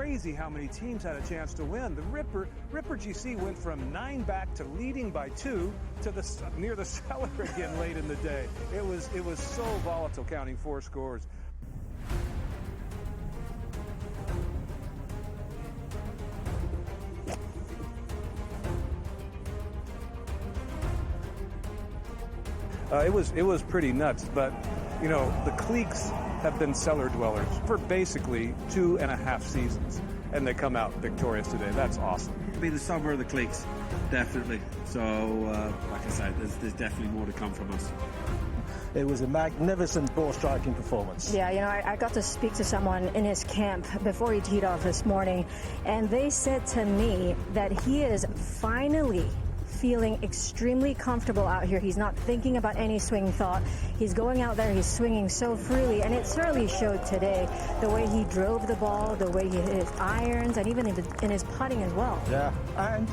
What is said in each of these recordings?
crazy how many teams had a chance to win. The Ripper GC went from 9 back to leading by 2 to near the cellar again late in the day. It was so volatile, counting 4 scores. It was pretty nuts, but you know, the cliques have been cellar dwellers for basically 2.5 seasons, and they come out victorious today. That's awesome. Be the summer of the cliques, definitely. So, like I said, there's definitely more to come from us. It was a magnificent ball striking performance. Yeah, you know, I got to speak to someone in his camp before he teed off this morning, and they said to me that he is finally feeling extremely comfortable out here. He's not thinking about any swing thought. He's going out there, he's swinging so freely, and it certainly showed today. The way he drove the ball, the way he hit his irons, and even in his putting as well. Yeah, and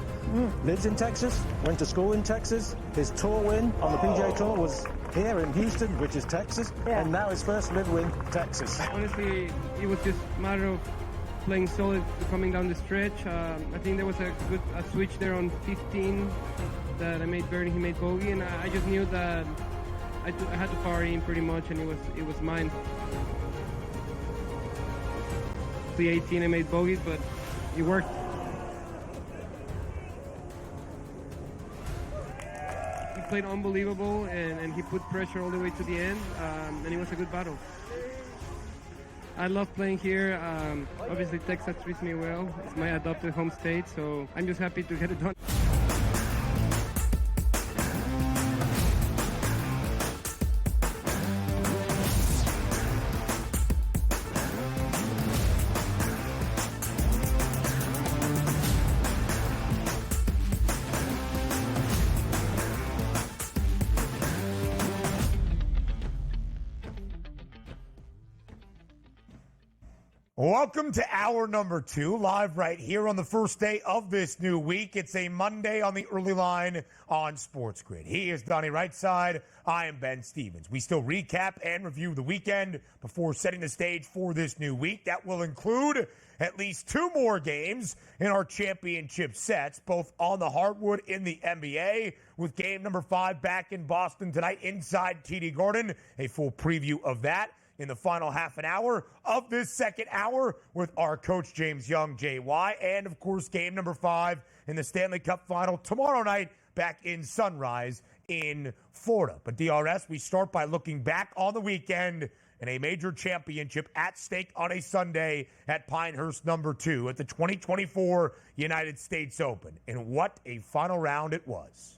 lives in Texas, went to school in Texas. His tour win on the PGA Tour was here in Houston, which is Texas, and now his first live win, Texas. Honestly, it was just a matter of playing solid coming down the stretch. I think there was a switch there on 15 that I made birdie, he made bogey, and I just knew that I had to power in pretty much, and it was mine. The 18 I made bogeys, but it worked. He played unbelievable, and he put pressure all the way to the end, and it was a good battle. I love playing here. Obviously, Texas treats me well. It's my adopted home state, so I'm just happy to get it done. Welcome to hour number 2, live right here on the first day of this new week. It's a Monday on the early line on SportsGrid. He is Donnie Rightside. I am Ben Stevens. We still recap and review the weekend before setting the stage for this new week. That will include at least 2 more games in our championship sets, both on the hardwood in the NBA, with game number 5 back in Boston tonight inside TD Garden. A full preview of that in the final half an hour of this second hour with our coach James Young, JY, and of course game number 5 in the Stanley Cup final tomorrow night back in Sunrise in Florida. But DRS, we start by looking back on the weekend and a major championship at stake on a Sunday at Pinehurst number 2 at the 2024 United States Open. And what a final round it was.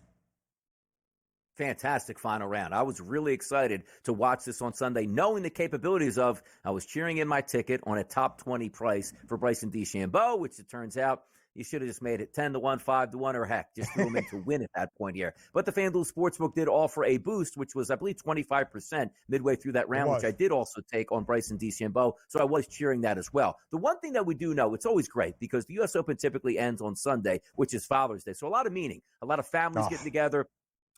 Fantastic final round. I was really excited to watch this on Sunday, knowing the capabilities of, I was cheering in my ticket on a top 20 price for Bryson DeChambeau, which it turns out you should have just made it 10-1, 5-1, or heck, just threw him in to win at that point here. But the FanDuel Sportsbook did offer a boost, which was, I believe, 25% midway through that round, which I did also take on Bryson DeChambeau. So I was cheering that as well. The one thing that we do know, it's always great because the U.S. Open typically ends on Sunday, which is Father's Day. So a lot of meaning, a lot of families getting together.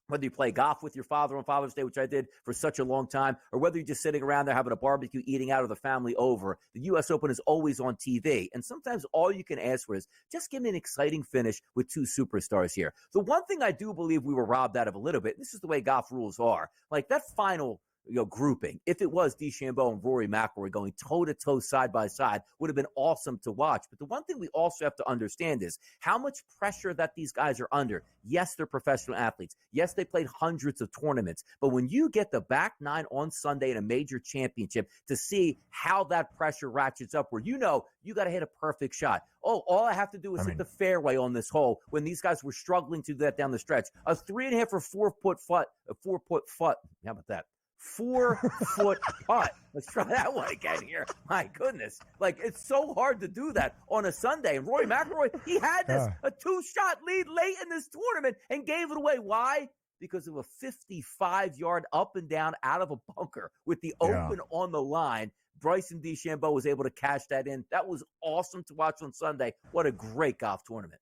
Whether you play golf with your father on Father's Day, which I did for such a long time, or whether you're just sitting around there having a barbecue, eating out of the family over, the U.S. Open is always on TV. And sometimes all you can ask for is just give me an exciting finish with 2 superstars here. The one thing I do believe we were robbed out of a little bit, and this is the way golf rules are, like that final grouping, if it was DeChambeau and Rory McIlroy going toe-to-toe, side-by-side, would have been awesome to watch. But the one thing we also have to understand is how much pressure that these guys are under. Yes, they're professional athletes. Yes, they played hundreds of tournaments. But when you get the back 9 on Sunday in a major championship to see how that pressure ratchets up, where you know you got to hit a perfect shot. Oh, all I have to do is hit the fairway on this hole when these guys were struggling to do that down the stretch. A 3.5 or 4 foot, how about that? 4-foot putt. Let's try that one again here. My goodness. Like, it's so hard to do that on a Sunday. And Rory McIlroy, he had this, a 2-shot lead late in this tournament and gave it away. Why? Because of a 55-yard up and down out of a bunker with the Open on the line. Bryson DeChambeau was able to cash that in. That was awesome to watch on Sunday. What a great golf tournament.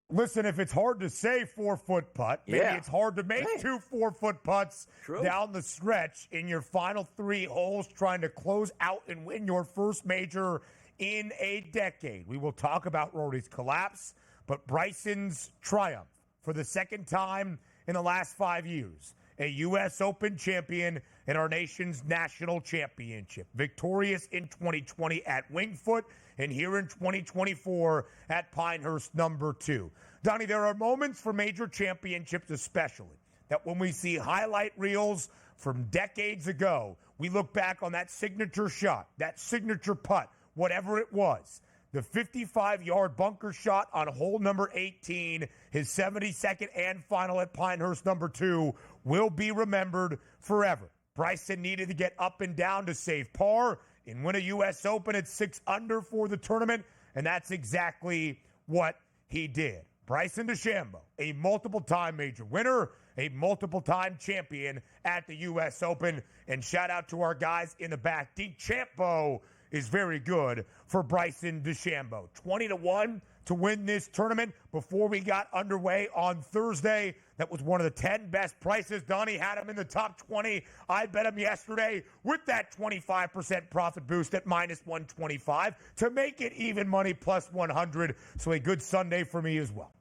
Listen, if it's hard to say 4-foot putt, maybe it's hard to make 2 4-foot putts down the stretch in your final 3 holes trying to close out and win your first major in a decade. We will talk about Rory's collapse, but Bryson's triumph for the second time in the last 5 years. A U.S. Open champion in our nation's national championship. Victorious in 2020 at Winged Foot and here in 2024 at Pinehurst number 2. Donnie, there are moments for major championships especially that when we see highlight reels from decades ago, we look back on that signature shot, that signature putt, whatever it was. The 55-yard bunker shot on hole number 18, his 72nd and final at Pinehurst number 2, will be remembered forever. Bryson needed to get up and down to save par and win a U.S. Open at 6 under for the tournament, and that's exactly what he did. Bryson DeChambeau, a multiple-time major winner, a multiple-time champion at the U.S. Open, and shout out to our guys in the back. DeChambeau is very good for Bryson DeChambeau. 20-1 to win this tournament before we got underway on Thursday. That was one of the 10 best prices. Donnie had him in the top 20. I bet him yesterday with that 25% profit boost at minus 125 to make it even money plus 100. So a good Sunday for me as well.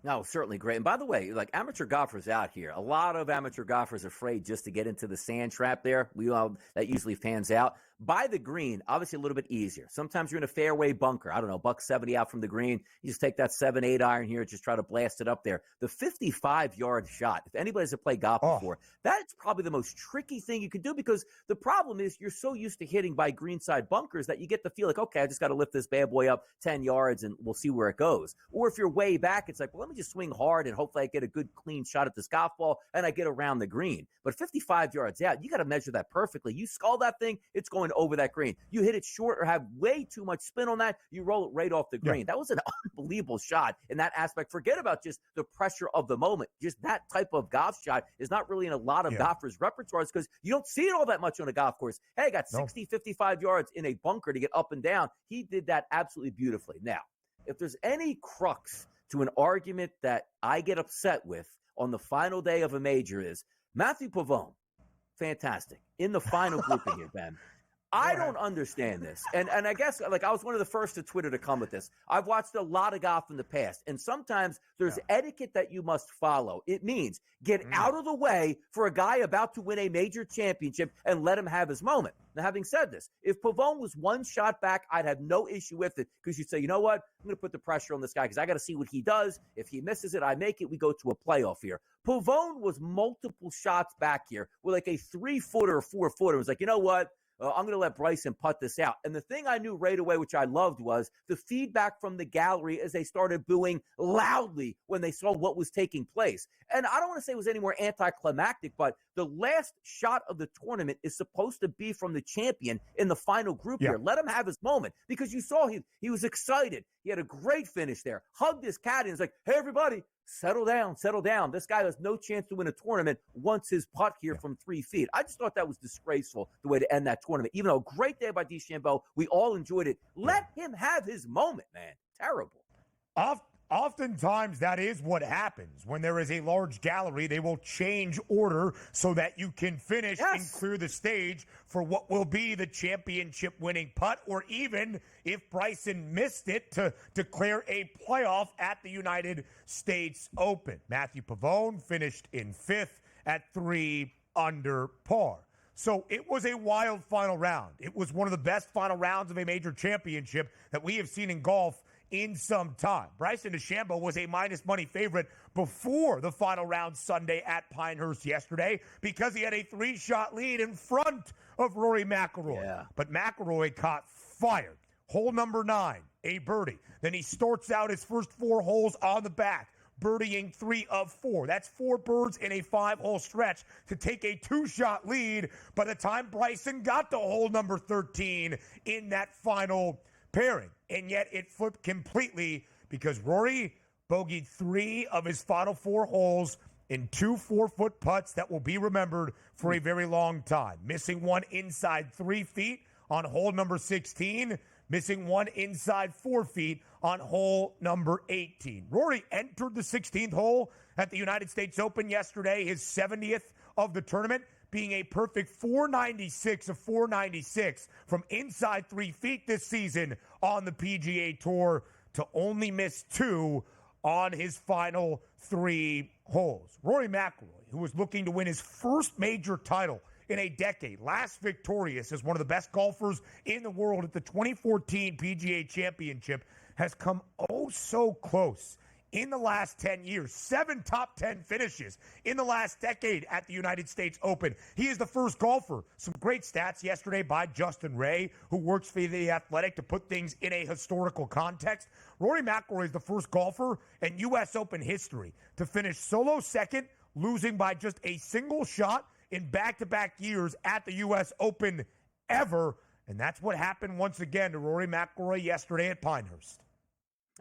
No, certainly great. And by the way, like amateur golfers out here, a lot of amateur golfers are afraid just to get into the sand trap there. We all that usually fans out. By the green, obviously a little bit easier. Sometimes you're in a fairway bunker. I don't know, $170 out from the green. You just take that 7-8 iron here and just try to blast it up there. The 55-yard shot, if anybody's played golf before, that's probably the most tricky thing you could do because the problem is you're so used to hitting by greenside bunkers that you get the feel like, okay, I just got to lift this bad boy up 10 yards and we'll see where it goes. Or if you're way back, it's like, well, let me just swing hard and hopefully I get a good clean shot at this golf ball and I get around the green. But 55 yards out, you got to measure that perfectly. You skull that thing, it's going over that green. You hit it short or have way too much spin on that, you roll it right off the green. That was an unbelievable shot in that aspect. Forget about just the pressure of the moment. Just that type of golf shot is not really in a lot of golfers' repertoires because you don't see it all that much on a golf course. Hey, I got 60, 55 yards in a bunker to get up and down. He did that absolutely beautifully. Now, if there's any crux to an argument that I get upset with on the final day of a major is Matthew Pavone, fantastic, in the final grouping here, Ben. I don't understand this. And I guess, like, I was one of the first to Twitter to come with this. I've watched a lot of golf in the past, and sometimes there's etiquette that you must follow. It means get out of the way for a guy about to win a major championship and let him have his moment. Now, having said this, if Pavone was one shot back, I'd have no issue with it because you'd say, you know what? I'm going to put the pressure on this guy because I got to see what he does. If he misses it, I make it. We go to a playoff here. Pavone was multiple shots back here with like a 3-footer or 4-footer. It was like, you know what? I'm going to let Bryson putt this out. And the thing I knew right away, which I loved, was the feedback from the gallery as they started booing loudly when they saw what was taking place. And I don't want to say it was any more anticlimactic, but the last shot of the tournament is supposed to be from the champion in the final group here. Let him have his moment because you saw he was excited. He had a great finish there. Hugged his caddy and was like, hey, everybody, settle down, settle down. This guy has no chance to win a tournament once his putt here from 3 feet. I just thought that was disgraceful, the way to end that tournament. Even though a great day by DeChambeau, we all enjoyed it. Let him have his moment, man. Terrible. Oftentimes, that is what happens. When there is a large gallery, they will change order so that you can finish and clear the stage for what will be the championship-winning putt, or even, if Bryson missed it, to declare a playoff at the United States Open. Matthew Pavone finished in 5th at 3 under par. So it was a wild final round. It was one of the best final rounds of a major championship that we have seen in golf in some time. Bryson DeChambeau was a minus money favorite before the final round Sunday at Pinehurst yesterday because he had a 3-shot lead in front of Rory McIlroy. But McIlroy caught fire. Hole number 9, a birdie. Then he starts out his first 4 holes on the back, birdieing 3 of 4. That's 4 birds in a 5-hole stretch to take a 2-shot lead by the time Bryson got to hole number 13 in that final pairing. And yet it flipped completely because Rory bogeyed 3 of his final 4 holes in 2 4-foot putts that will be remembered for a very long time. Missing 1 inside 3 feet on hole number 16, missing 1 inside 4 feet on hole number 18. Rory entered the 16th hole at the United States Open yesterday, his 70th of the tournament, being a perfect 496 of 496 from inside 3 feet this season on the PGA Tour, to only miss 2 on his final 3 holes. Rory McIlroy, who was looking to win his first major title in a decade, last victorious as one of the best golfers in the world at the 2014 PGA Championship, has come oh so close in the last 10 years. 7 top 10 finishes in the last decade at the United States Open. He is the first golfer. Some great stats yesterday by Justin Ray, who works for The Athletic, to put things in a historical context. Rory McIlroy is the first golfer in U.S. Open history to finish solo second, losing by just a single shot in back-to-back years at the U.S. Open ever. And that's what happened once again to Rory McIlroy yesterday at Pinehurst.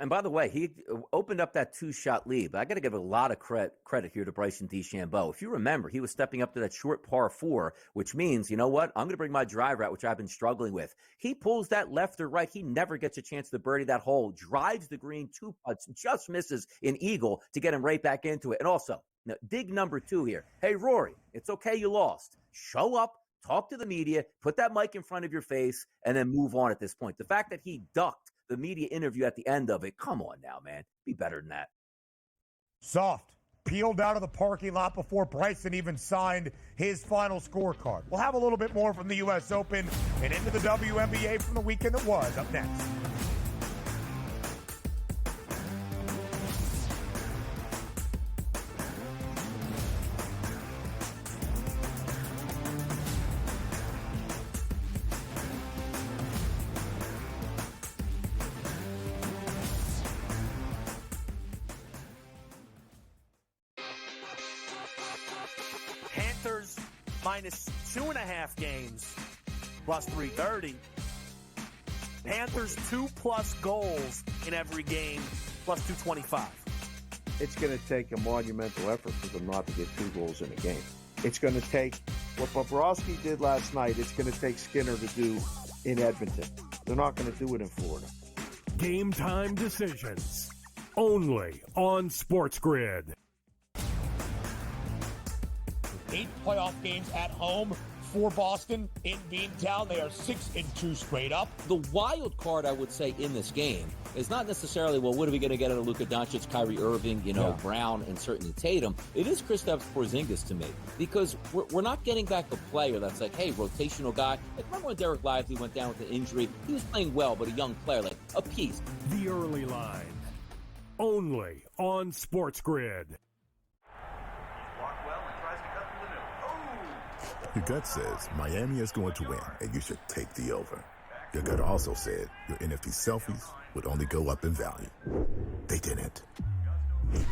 And by the way, he opened up that 2-shot lead, but I got to give a lot of credit here to Bryson DeChambeau. If you remember, he was stepping up to that short par 4, which means, you know what? I'm going to bring my driver out, which I've been struggling with. He pulls that left or right. He never gets a chance to birdie that hole, drives the green 2 putts, just misses an eagle to get him right back into it. And also, dig number 2 here. Hey, Rory, it's okay you lost. Show up, talk to the media, put that mic in front of your face, and then move on at this point. The fact that he ducked the media interview at the end of it, come on now, man. Be better than that. Soft. Peeled out of the parking lot before Bryson even signed his final scorecard. We'll have a little bit more from the U.S. Open and into the WNBA from the weekend that was up next. Panthers minus 2.5 games, plus 330. Panthers 2+ goals in every game, plus 225. It's going to take a monumental effort for them not to get 2 goals in a game. It's going to take what Bobrovsky did last night. It's going to take Skinner to do in Edmonton. They're not going to do it in Florida. Game time decisions, only on SportsGrid. 8 playoff games at home for Boston in Beantown. They are 6-2 straight up. The wild card, I would say, in this game is not necessarily, well, what are we going to get out of Luka Doncic, Kyrie Irving, Brown, and certainly Tatum. It is Kristaps Porzingis to me, because we're not getting back a player that's like, hey, rotational guy. Like, remember when Derek Lively went down with an injury? He was playing well, but a young player, like a piece. The early line, only on SportsGrid. Your gut says Miami is going to win, and you should take the over. Your gut also said your NFT selfies would only go up in value. They didn't.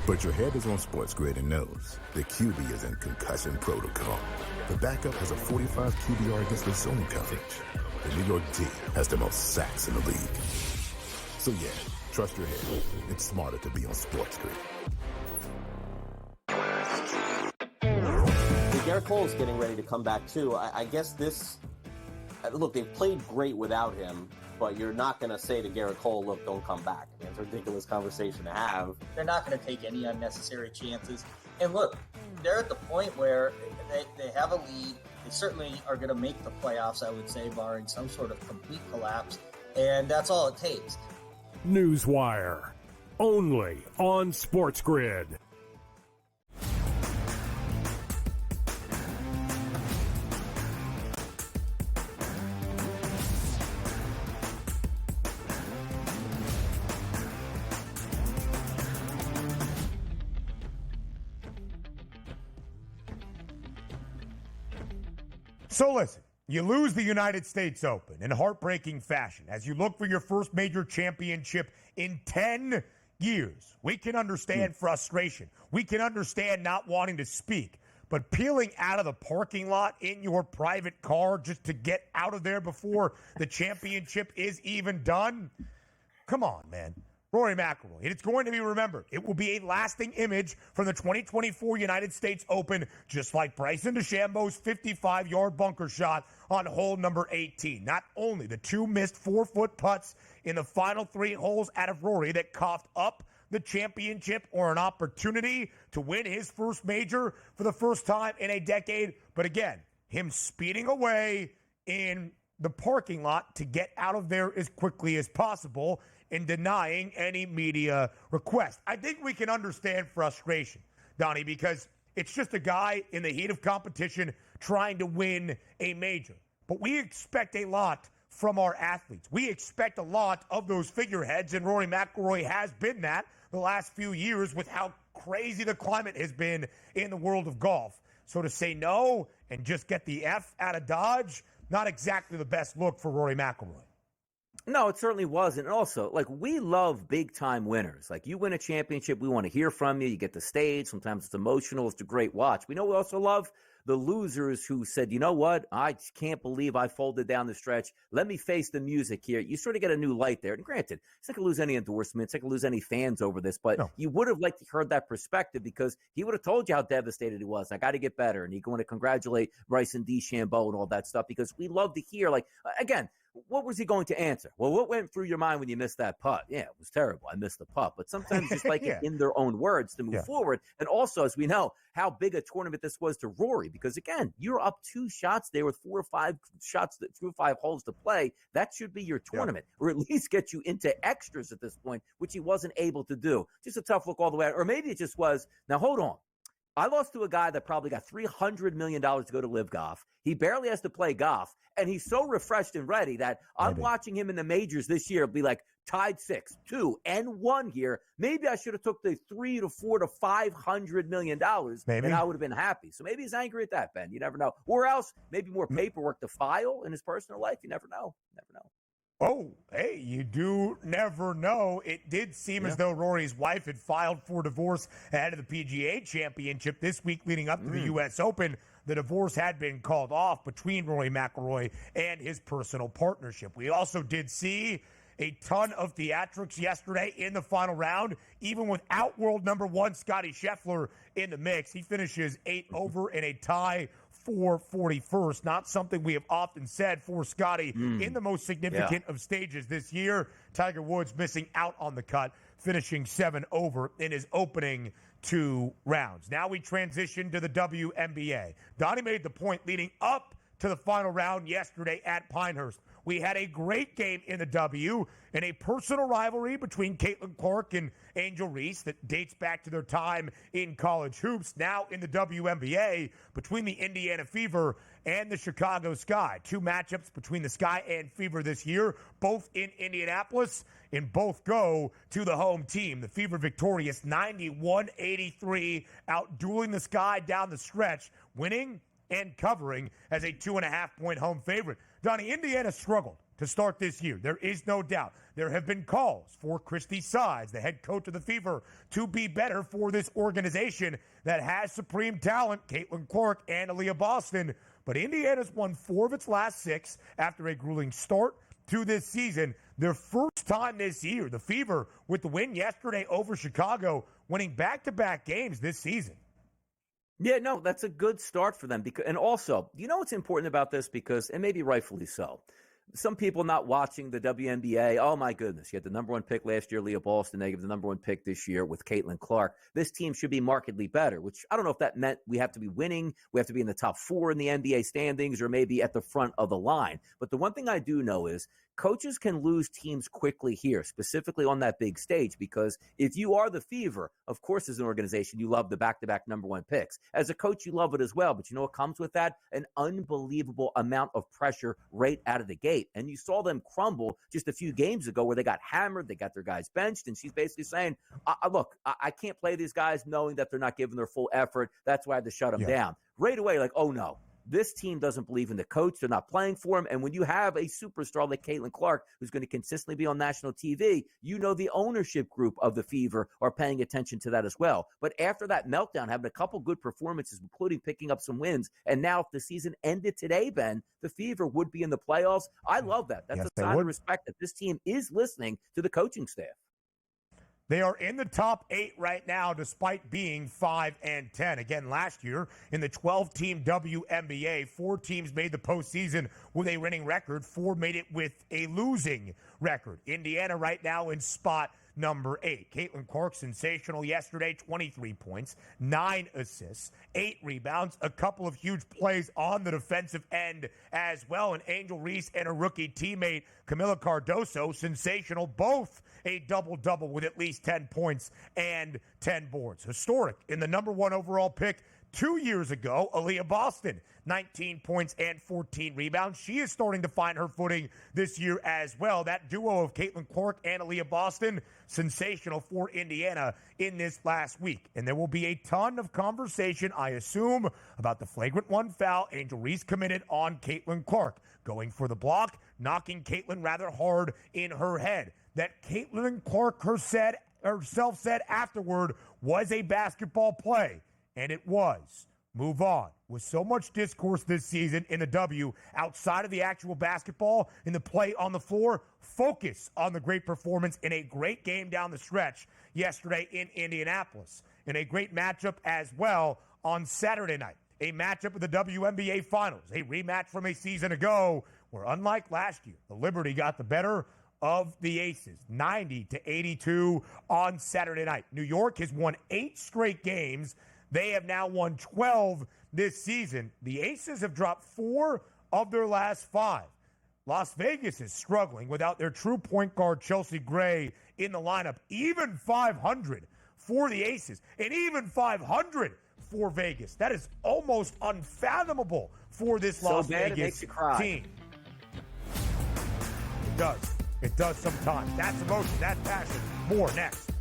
But your head is on SportsGrid and knows the QB is in concussion protocol. The backup has a 45 QBR against the zone coverage. The New York D has the most sacks in the league. So yeah, trust your head. It's smarter to be on SportsGrid. Garrett Cole's getting ready to come back too. I guess this, look, they've played great without him, but you're not going to say to Garrett Cole, look, don't come back. I mean, it's a ridiculous conversation to have. They're not going to take any unnecessary chances. And look, they're at the point where they have a lead. They certainly are going to make the playoffs, I would say, barring some sort of complete collapse. And that's all it takes. Newswire, only on SportsGrid. So listen, you lose the United States Open in heartbreaking fashion as you look for your first major championship in 10 years. We can understand frustration. We can understand not wanting to speak. But peeling out of the parking lot in your private car just to get out of there before the championship is even done? Come on, man. Rory McIlroy. It's going to be remembered. It will be a lasting image from the 2024 United States Open, just like Bryson DeChambeau's 55-yard bunker shot on hole number 18. Not only the 2 missed 4-foot putts in the final 3 holes out of Rory that coughed up the championship or an opportunity to win his first major for the first time in a decade. But again, him speeding away in the parking lot to get out of there as quickly as possible and denying any media request. I think we can understand frustration, Donnie, because it's just a guy in the heat of competition trying to win a major. But we expect a lot from our athletes. We expect a lot of those figureheads, and Rory McIlroy has been that the last few years with how crazy the climate has been in the world of golf. So to say no and just get the F out of Dodge, not exactly the best look for Rory McIlroy. No, it certainly wasn't. And also, like, we love big-time winners. Like, you win a championship, we want to hear from you. You get the stage. Sometimes it's emotional. It's a great watch. We also love the losers who said, you know what? I just can't believe I folded down the stretch. Let me face the music here. You sort of get a new light there. And granted, it's not going to lose any endorsements. It's not going to lose any fans over this. But you would have liked to heard that perspective because he would have told you how devastated he was. I got to get better. And he's going to congratulate Bryson DeChambeau and all that stuff because we love to hear, like, again, what was he going to answer? Well, what went through your mind when you missed that putt? Yeah, it was terrible. I missed the putt. But sometimes just like it in their own words to move forward. And also, as we know, how big a tournament this was to Rory. Because, again, you're up 2 shots there with 4 or 5 shots through 5 holes to play. That should be your tournament, or at least get you into extras at this point, which he wasn't able to do. Just a tough look all the way out. Or maybe it just was, now hold on. I lost to a guy that probably got $300 million to go to live golf. He barely has to play golf, and he's so refreshed and ready that I'm watching him in the majors this year be like tied 6, 2, and 1 here. Maybe I should have took the $300 to $400 to $500 million, and I would have been happy. So maybe he's angry at that, Ben. You never know. Or else maybe more paperwork to file in his personal life. You never know. Never know. Oh, hey, you do never know. It did seem as though Rory's wife had filed for divorce ahead of the PGA Championship this week leading up to the U.S. Open. The divorce had been called off between Rory McIlroy and his personal partnership. We also did see a ton of theatrics yesterday in the final round, even without world number 1 Scottie Scheffler in the mix. He finishes 8 over in a tie for 41st. Not something we have often said for Scottie in the most significant of stages this year. Tiger Woods missing out on the cut, finishing 7 over in his opening 2 rounds. Now we transition to the WNBA. Donnie made the point leading up to the final round yesterday at Pinehurst. We had a great game in the W and a personal rivalry between Caitlin Clark and Angel Reese that dates back to their time in college hoops. Now in the WNBA between the Indiana Fever and the Chicago Sky. 2 matchups between the Sky and Fever this year, both in Indianapolis, and both go to the home team. The Fever victorious 91-83, out-dueling the Sky down the stretch, winning and covering as a 2.5-point home favorite. Donnie, Indiana struggled to start this year. There is no doubt. There have been calls for Christy Sides, the head coach of the Fever, to be better for this organization that has supreme talent, Caitlin Clark and Aaliyah Boston. But Indiana's won 4 of its last 6 after a grueling start to this season. Their first time this year, the Fever, with the win yesterday over Chicago, winning back-to-back games this season. Yeah, no, that's a good start for them. And also, you know what's important about this? Because, and maybe rightfully so, some people not watching the WNBA, oh my goodness, you had the number 1 pick last year, Leah Boston. They give the number 1 pick this year with Caitlin Clark. This team should be markedly better, which I don't know if that meant we have to be winning, we have to be in the top 4 in the NBA standings, or maybe at the front of the line. But the one thing I do know is coaches can lose teams quickly here, specifically on that big stage, because if you are the Fever, of course, as an organization, you love the back-to-back number 1 picks. As a coach, you love it as well. But you know what comes with that? An unbelievable amount of pressure right out of the gate. And you saw them crumble just a few games ago where they got hammered, they got their guys benched, and she's basically saying, look, I can't play these guys knowing that they're not giving their full effort. That's why I had to shut them down. Right away, like, oh, no. This team doesn't believe in the coach. They're not playing for him. And when you have a superstar like Caitlin Clark, who's going to consistently be on national TV, you know the ownership group of the Fever are paying attention to that as well. But after that meltdown, having a couple good performances, including picking up some wins, and now if the season ended today, Ben, the Fever would be in the playoffs. I love that. That's a sign of respect that this team is listening to the coaching staff. They are in the top 8 right now, despite being 5-10. Again, last year in the 12-team WNBA, 4 teams made the postseason with a winning record. 4 made it with a losing record. Indiana right now in spot number 8. Caitlin Clark, sensational yesterday, 23 points, 9 assists, 8 rebounds, a couple of huge plays on the defensive end as well. And Angel Reese and a rookie teammate, Camila Cardoso, sensational, both a double-double with at least 10 points and 10 boards. Historic in the number 1 overall pick 2 years ago, Aaliyah Boston, 19 points and 14 rebounds. She is starting to find her footing this year as well. That duo of Caitlin Clark and Aaliyah Boston, sensational for Indiana in this last week. And there will be a ton of conversation, I assume, about the flagrant 1 foul Angel Reese committed on Caitlin Clark, going for the block, knocking Caitlin rather hard in her head. That Caitlin Clark herself said afterward was a basketball play. And it was. Move on. With so much discourse this season in the W outside of the actual basketball, in the play on the floor, focus on the great performance in a great game down the stretch yesterday in Indianapolis. In a great matchup as well on Saturday night. A matchup of the WNBA Finals. A rematch from a season ago where, unlike last year, the Liberty got the better of the Aces, 90-82 on Saturday night. New York has won 8 straight games. They have now won 12 this season. The Aces have dropped 4 of their last 5. Las Vegas is struggling without their true point guard, Chelsea Gray, in the lineup. Even 500 for the Aces, and even 500 for Vegas. That is almost unfathomable for this Las bad, Vegas it makes you cry. team. It does. It does sometimes. That's emotion. That's passion. More next.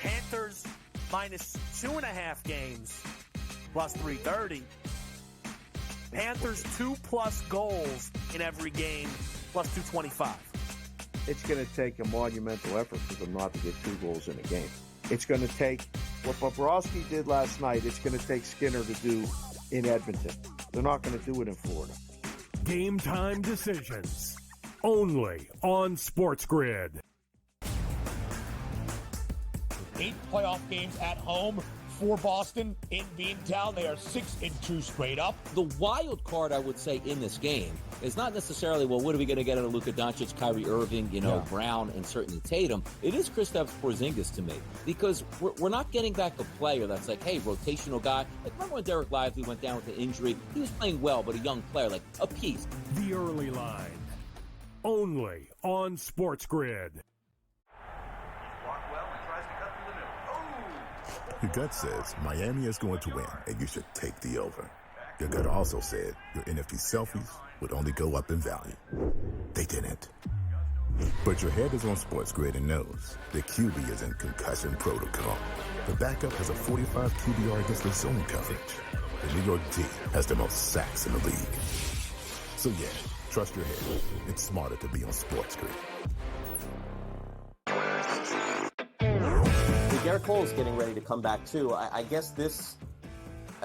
Panthers minus 2.5 games, plus 330. Panthers 2+ goals in every game, plus 225. It's going to take a monumental effort for them not to get 2 goals in a game. It's going to take what Bobrovsky did last night. It's going to take Skinner to do in Edmonton. They're not going to do it in Florida. Game time decisions. Only on SportsGrid. 8 playoff games at home for Boston in Beantown. They are 6-2 straight up. The wild card, I would say, in this game is not necessarily, well, what are we going to get out of Luka Doncic, Kyrie Irving, Brown, and certainly Tatum. It is Kristaps Porzingis to me, because we're not getting back a player that's like, hey, rotational guy. Like, remember when Derek Lively went down with the injury? He was playing well, but a young player, like a piece. The early line. Only on SportsGrid. Your gut says Miami is going to win, and you should take the over. Your gut also said your NFT selfies would only go up in value. They didn't. But your head is on SportsGrid and knows the QB is in concussion protocol. The backup has a 45 QBR against the zone coverage. The New York D has the most sacks in the league. So yeah, trust your head. It's smarter to be on SportsGrid. Garrett Cole is getting ready to come back too. I guess this.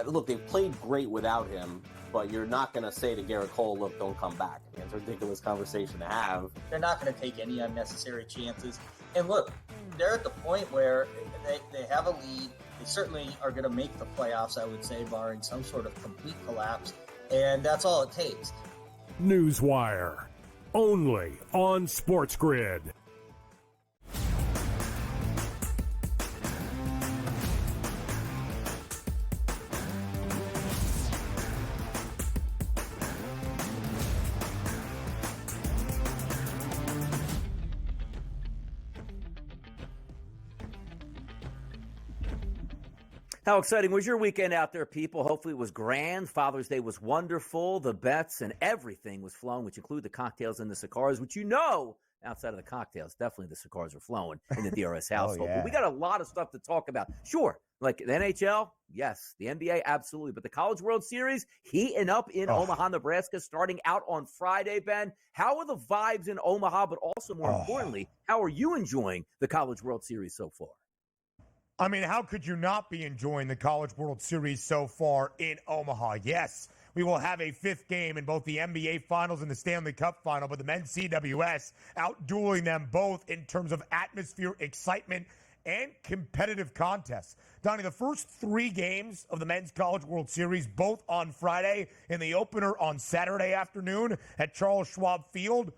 Look, they've played great without him, but you're not going to say to Garrett Cole, "Look, don't come back." I mean, it's a ridiculous conversation to have. They're not going to take any unnecessary chances. And look, they're at the point where they have a lead. They certainly are going to make the playoffs, I would say, barring some sort of complete collapse. And that's all it takes. Newswire. Only on SportsGrid. How exciting was your weekend out there, people? Hopefully it was grand. Father's Day was wonderful. The bets and everything was flowing, which include the cocktails and the cigars, which outside of the cocktails, definitely the cigars were flowing in the DRS household. But we got a lot of stuff to talk about. Sure, like the NHL, yes. The NBA, absolutely. But the College World Series, heating up in Omaha, Nebraska, starting out on Friday, Ben. How are the vibes in Omaha? But also, more importantly, how are you enjoying the College World Series so far? I mean, how could you not be enjoying the College World Series so far in Omaha? Yes, we will have a fifth game in both the NBA Finals and the Stanley Cup Final, but the men's CWS outdueling them both in terms of atmosphere, excitement, and competitive contests. Donnie, the first three games of the Men's College World Series, both on Friday, and the opener on Saturday afternoon at Charles Schwab Field,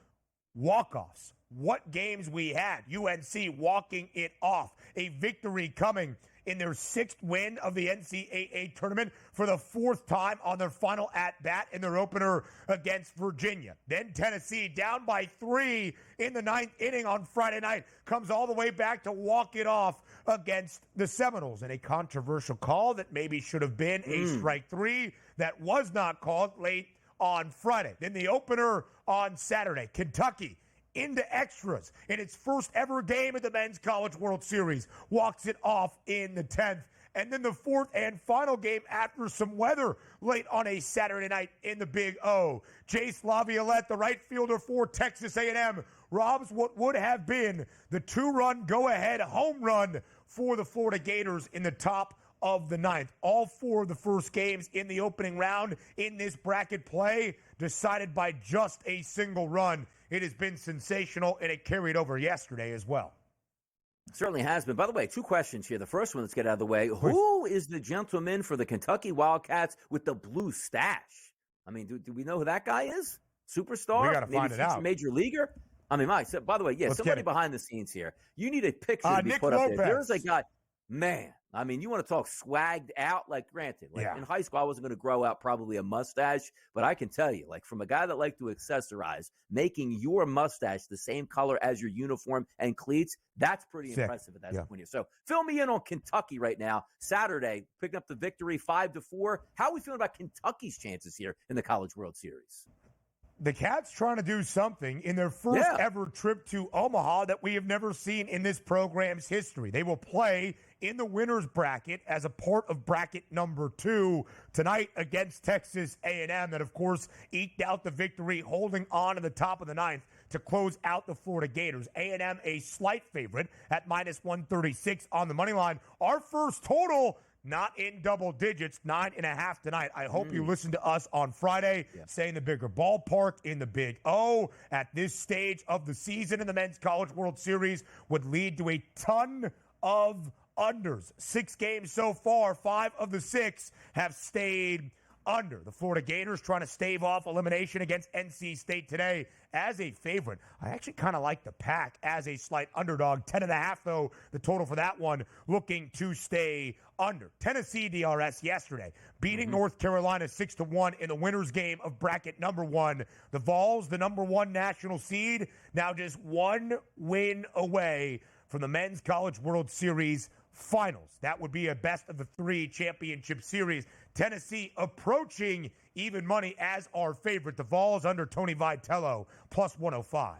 walk-offs. What games we had. UNC walking it off. A victory coming in their sixth win of the NCAA tournament for the fourth time on their final at-bat in their opener against Virginia. Then Tennessee, down by 3 in the ninth inning on Friday night, comes all the way back to walk it off against the Seminoles in a controversial call that maybe should have been a strike 3 that was not called late on Friday. Then the opener on Saturday, Kentucky into extras in its first ever game at the Men's College World Series. Walks it off in the 10th. And then the fourth and final game after some weather late on a Saturday night in the Big O. Jace Laviolette, the right fielder for Texas A&M, robs what would have been the 2-run go-ahead home run for the Florida Gators in the top of the ninth. All four of the first games in the opening round in this bracket play decided by just a single run. It has been sensational, and it carried over yesterday as well. It certainly has been. By the way, two questions here. The first one, let's get out of the way. Who is the gentleman for the Kentucky Wildcats with the blue stash? I mean, do we know who that guy is? Superstar? We got to find it out. Major leaguer? I mean, Mike, so, by the way, yeah, somebody behind the scenes here. You need a picture to be Nick put Lopez. up there. There's a guy, man. I mean, you want to talk swagged out? Like, granted, in high school, I wasn't going to grow out probably a mustache, but I can tell you, like, from a guy that liked to accessorize, making your mustache the same color as your uniform and cleats, that's pretty impressive at that point. So, fill me in on Kentucky right now. Saturday, picking up the victory 5-4. How are we feeling about Kentucky's chances here in the College World Series? The Cats trying to do something in their first ever trip to Omaha that we have never seen in this program's history. They will play in the winner's bracket as a part of bracket number 2 tonight against Texas A&M that, of course, eked out the victory, holding on to the top of the ninth to close out the Florida Gators. A&M a slight favorite at minus 136 on the money line. Our first total, not in double digits, 9.5 tonight. I hope you listened to us on Friday, saying the bigger ballpark in the Big O at this stage of the season in the Men's College World Series would lead to a ton of unders. 6 games so far, 5 of the 6 have stayed under. The Florida Gators trying to stave off elimination against NC State today as a favorite. I actually kind of like the Pack as a slight underdog. 10.5, though, the total for that one, looking to stay under. Tennessee DRS yesterday, beating North Carolina 6-1 in the winner's game of bracket number 1. The Vols, the number 1 national seed, now just 1 win away from the Men's College World Series finals. That would be a best of the 3 championship series. Tennessee approaching even money as our favorite. The Vols under Tony Vitello, plus 105.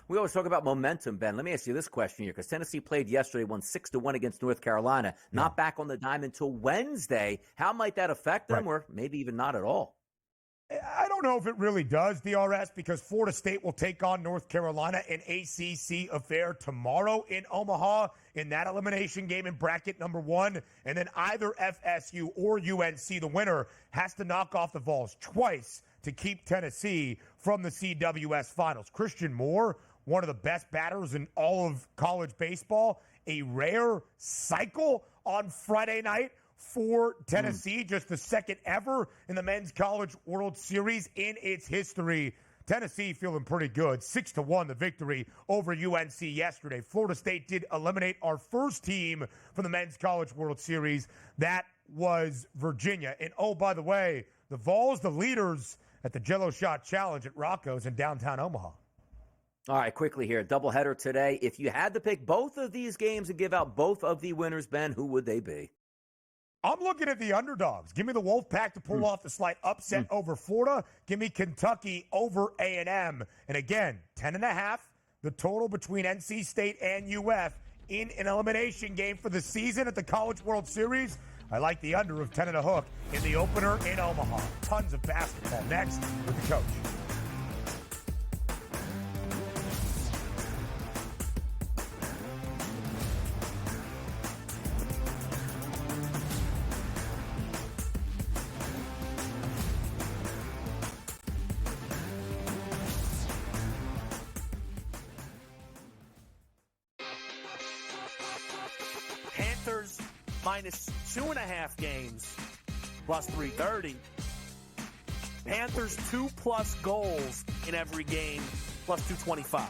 We always talk about momentum, Ben. Let me ask you this question here, because Tennessee played yesterday, won 6-1 against North Carolina, not back on the dime until Wednesday. How might that affect them, or maybe even not at all? I don't know if it really does, DRS, because Florida State will take on North Carolina, an ACC affair tomorrow in Omaha in that elimination game in bracket number 1. And then either FSU or UNC, the winner, has to knock off the Vols twice to keep Tennessee from the CWS finals. Christian Moore, one of the best batters in all of college baseball, a rare cycle on Friday night for Tennessee, just the second ever in the Men's College World Series in its history. Tennessee feeling pretty good. 6-1 the victory over UNC yesterday. Florida State did eliminate our first team from the Men's College World Series. That was Virginia. And oh, by the way, the Vols, the leaders at the Jello Shot Challenge at Rocco's in downtown Omaha. All right, quickly here, doubleheader today. If you had to pick both of these games and give out both of the winners, Ben, who would they be? I'm looking at the underdogs. Give me the Wolfpack to pull off the slight upset over Florida. Give me Kentucky over A&M. And again, 10.5, the total between NC State and UF in an elimination game for the season at the College World Series. I like the under of 10.5 in the opener in Omaha. Tons of basketball next with the coach. minus 2.5 games, plus 330. Panthers 2+ goals in every game, plus 225.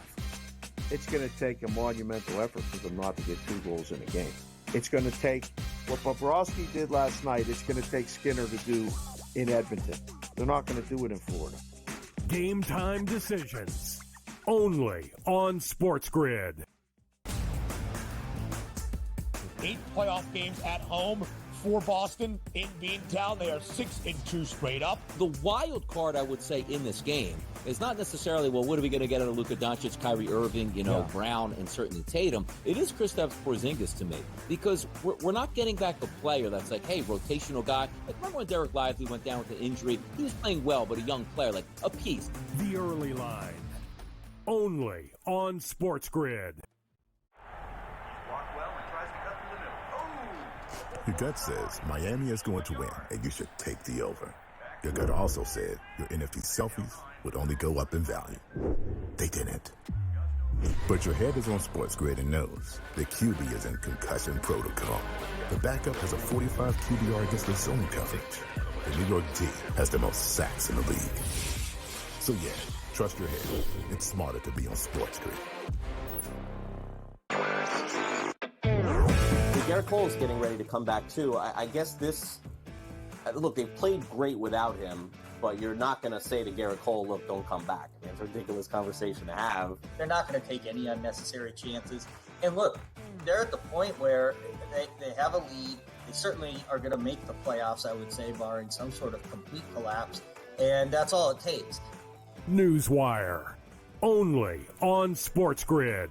It's going to take a monumental effort for them not to get 2 goals in a game. It's going to take what Bobrovsky did last night. It's going to take Skinner to do in Edmonton. They're not going to do it in Florida. Game time decisions. Only on SportsGrid. 8 playoff games at home for Boston in Beantown. They are 6-2 straight up. The wild card, I would say, in this game is not necessarily, well, what are we going to get out of Luka Doncic, Kyrie Irving, Brown, and certainly Tatum. It is Kristaps Porzingis to me, because we're not getting back a player that's like, hey, rotational guy. Like, remember when Derek Lively went down with an injury? He was playing well, but a young player, like a piece. The early line. Only on SportsGrid. Your gut says Miami is going to win, and you should take the over. Your gut also said your NFT selfies would only go up in value. They didn't. But your head is on SportsGrid and knows the QB is in concussion protocol. The backup has a 45 QBR against the zone coverage. The New York D has the most sacks in the league. So yeah, trust your head. It's smarter to be on SportsGrid. Garrett Cole is getting ready to come back too. I guess look, they've played great without him, but you're not going to say to Garrett Cole, look, don't come back. I mean, it's a ridiculous conversation to have. They're not going to take any unnecessary chances. And look, they're at the point where they have a lead. They certainly are going to make the playoffs, I would say, barring some sort of complete collapse. And that's all it takes. Newswire. Only on SportsGrid.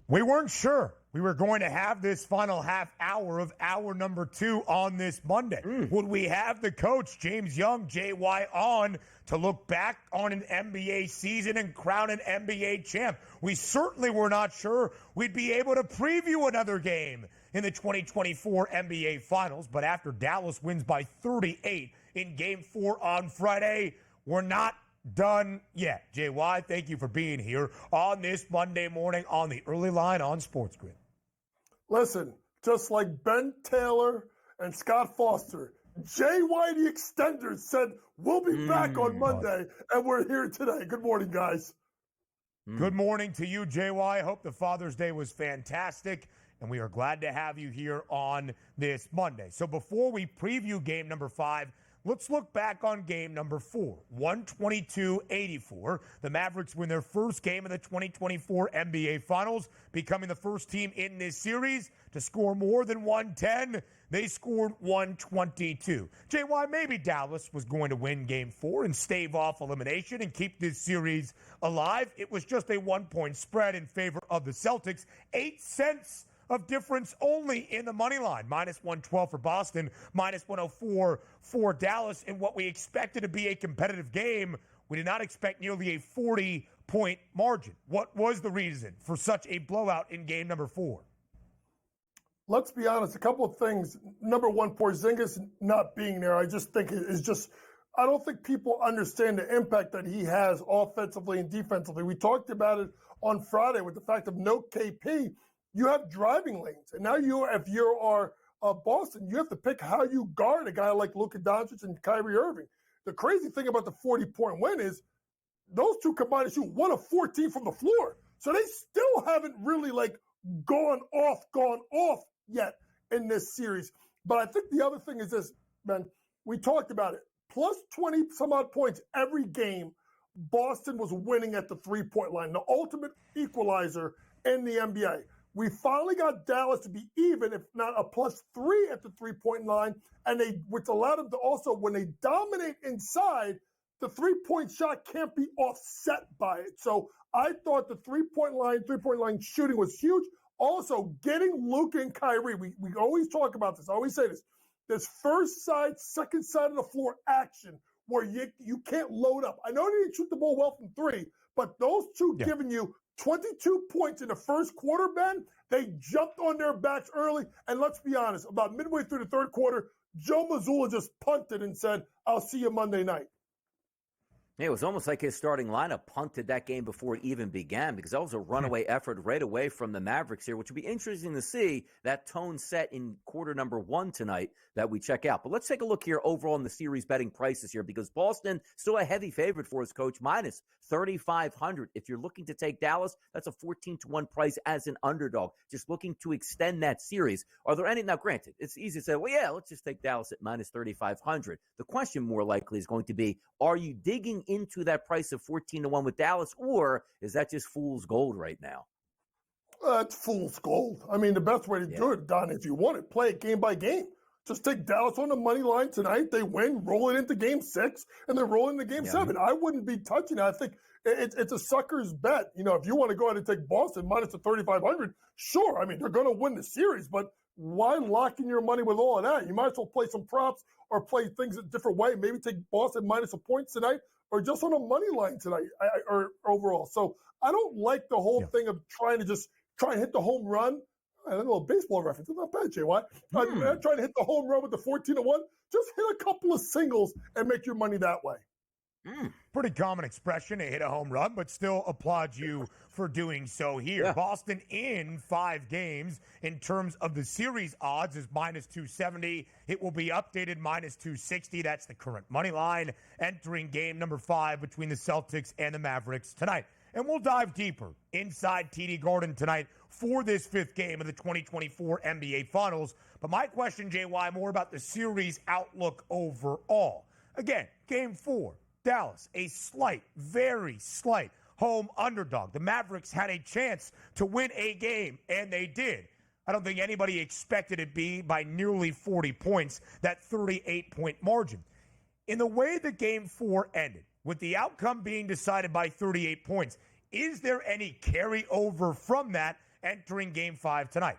We weren't sure we were going to have this final half hour of hour number 2 on this Monday. Would we have the coach, James Young, JY, on to look back on an NBA season and crown an NBA champ? We certainly were not sure we'd be able to preview another game in the 2024 NBA Finals. But after Dallas wins by 38 in Game 4 on Friday, we're not done yet. JY, thank you for being here on this Monday morning on the early line on SportsGrid. Listen, just like Ben Taylor and Scott Foster, JY the Extender said we'll be back on Monday, and we're here today. Good morning, guys. Good morning to you, JY. Hope the Father's Day was fantastic, and we are glad to have you here on this Monday. So before we preview game number 5, let's look back on game number 4, 122-84. The Mavericks win their first game of the 2024 NBA Finals, becoming the first team in this series to score more than 110. They scored 122. JY, maybe Dallas was going to win game 4 and stave off elimination and keep this series alive. It was just a 1-point spread in favor of the Celtics. 8 cents of difference only in the money line. Minus 112 for Boston, minus 104 for Dallas. In what we expected to be a competitive game, we did not expect nearly a 40-point margin. What was the reason for such a blowout in game number 4? Let's be honest, a couple of things. Number one, Porzingis not being there, I just think is just, I don't think people understand the impact that he has offensively and defensively. We talked about it on Friday with the fact of no KP. You have driving lanes, and now if you are Boston, you have to pick how you guard a guy like Luka Doncic and Kyrie Irving. The crazy thing about the 40-point win is those two combined to shoot 1 of 14 from the floor, so they still haven't really gone off yet in this series. But I think the other thing is this, man. We talked about it. Plus 20 some odd points every game. Boston was winning at the 3-point line, the ultimate equalizer in the NBA. We finally got Dallas to be even, if not a +3 at the 3-point line, which allowed them to also, when they dominate inside, the 3-point shot can't be offset by it. So I thought the 3-point line shooting was huge. Also, getting Luka and Kyrie, we always talk about this. I always say this first side, second side of the floor action where you can't load up. I know they didn't shoot the ball well from 3, But those two giving you 22 points in the first quarter, Ben, they jumped on their backs early. And let's be honest, about midway through the third quarter, Joe Mazzulla just punted and said, I'll see you Monday night. It was almost like his starting lineup punted that game before it even began, because that was a runaway effort right away from the Mavericks here, which would be interesting to see that tone set in quarter number 1 tonight that we check out. But let's take a look here overall in the series betting prices here, because Boston still a heavy favorite for his coach, minus 3,500. If you're looking to take Dallas, that's a 14-1 price as an underdog, just looking to extend that series. Are there any? Now, granted, it's easy to say, well, yeah, let's just take Dallas at minus 3,500. The question more likely is going to be, are you digging into that price of 14-1 with Dallas, or is that just fool's gold right now? It's fool's gold. I mean, the best way to do it, Don, if you want it, play it game by game. Just take Dallas on the money line tonight. They win, roll it into game 6, and then roll into game 7. I wouldn't be touching it. I think it's a sucker's bet. You know, if you want to go ahead and take Boston minus the 3,500, sure. I mean, they're going to win the series, but why lock in your money with all of that? You might as well play some props or play things a different way. Maybe take Boston minus a point tonight, or just on a money line tonight, or overall. So I don't like the whole thing of trying to just try and hit the home run. I don't know, a baseball reference. It's not bad, JY. I'm trying to hit the home run with the 14-1. Just hit a couple of singles and make your money that way. Pretty common expression to hit a home run, but still applaud you for doing so here. Yeah. Boston in 5 games in terms of the series odds is minus 270. It will be updated minus 260. That's the current money line entering game number 5 between the Celtics and the Mavericks tonight. And we'll dive deeper inside TD Garden tonight for this 5th game of the 2024 NBA Finals. But my question, JY, more about the series outlook overall. Again, game 4. Dallas, a slight, very slight home underdog. The Mavericks had a chance to win a game, and they did. I don't think anybody expected it be by nearly 40 points, that 38-point margin. In the way that game 4 ended, with the outcome being decided by 38 points, is there any carryover from that entering game 5 tonight?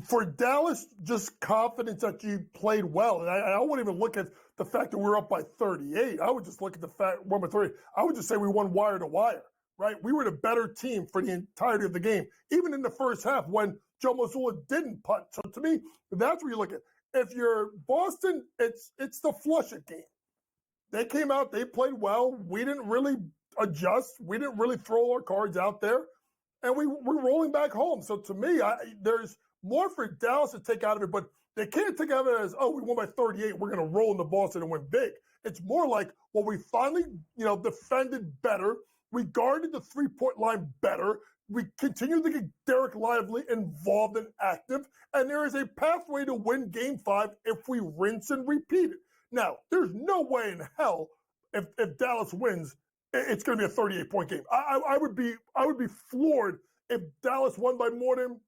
For Dallas, just confidence that you played well. And I wouldn't even look at the fact that we're up by 38. I would just look at the fact we're up by 38. I would just say we won wire to wire, right? We were the better team for the entirety of the game, even in the first half when Joe Mazzulla didn't punt. So to me, that's where you look at. If you're Boston, it's the flush it game. They came out, they played well. We didn't really adjust. We didn't really throw our cards out there. And we're rolling back home. So to me, there's more for Dallas to take out of it, but they can't take out of it as, oh, we won by 38. We're going to roll into Boston and win big. It's more like, well, we finally, defended better. We guarded the 3-point line better. We continue to get Derek Lively involved and active. And there is a pathway to win game 5 if we rinse and repeat it. Now, there's no way in hell if Dallas wins, it's going to be a 38-point game. I would be floored if Dallas won by more than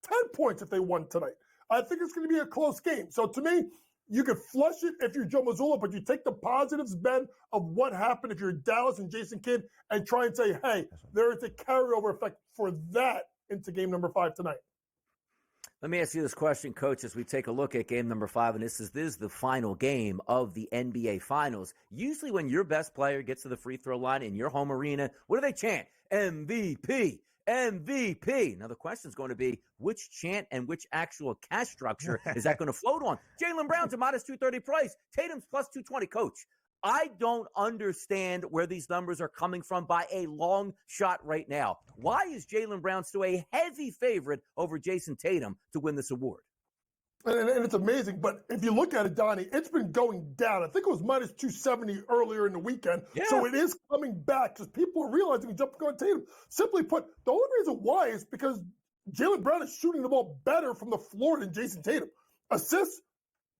10 points if they won tonight. I think it's going to be a close game. So to me, you could flush it if you're Joe Mazzulla, but you take the positives, Ben, of what happened if you're Dallas and Jason Kidd and try and say, hey, there is a carryover effect for that into game number 5 tonight. Let me ask you this question, Coach, as we take a look at game number 5, and this is the final game of the NBA Finals. Usually when your best player gets to the free throw line in your home arena, what do they chant? MVP. MVP. Now, the question is going to be, which chant and which actual cash structure is that going to float on? Jaylen Brown's a minus 230 price. Tatum's plus 220. Coach, I don't understand where these numbers are coming from by a long shot right now. Why is Jaylen Brown still a heavy favorite over Jason Tatum to win this award? And it's amazing, but if you look at it, Donnie, it's been going down. I think it was minus 270 earlier in the weekend. Yeah. So it is coming back because people are realizing jumping on Tatum. Simply put, the only reason why is because Jaylen Brown is shooting the ball better from the floor than Jason Tatum. Assists,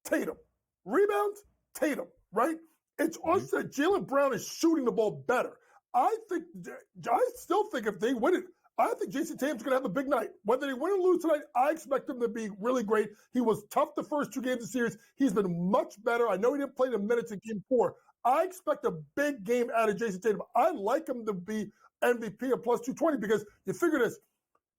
Tatum. Rebounds, Tatum, right? It's also that Jaylen Brown is shooting the ball better. I still think if they win it, I think Jason Tatum's going to have a big night. Whether they win or lose tonight, I expect him to be really great. He was tough the first 2 games of the series. He's been much better. I know he didn't play the minutes in game 4. I expect a big game out of Jason Tatum. I like him to be MVP at plus 220 because you figure this,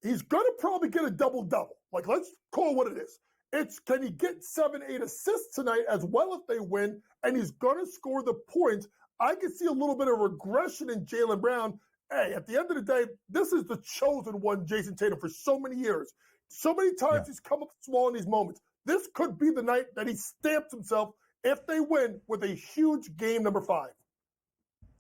he's going to probably get a double-double. Like, let's call it what it is. It's can he get 7-8 assists tonight as well if they win, and he's going to score the points. I could see a little bit of regression in Jaylen Brown. Hey, at the end of the day, this is the chosen one, Jason Tatum, for so many years. So many times he's come up small in these moments. This could be the night that he stamps himself, if they win, with a huge game number 5.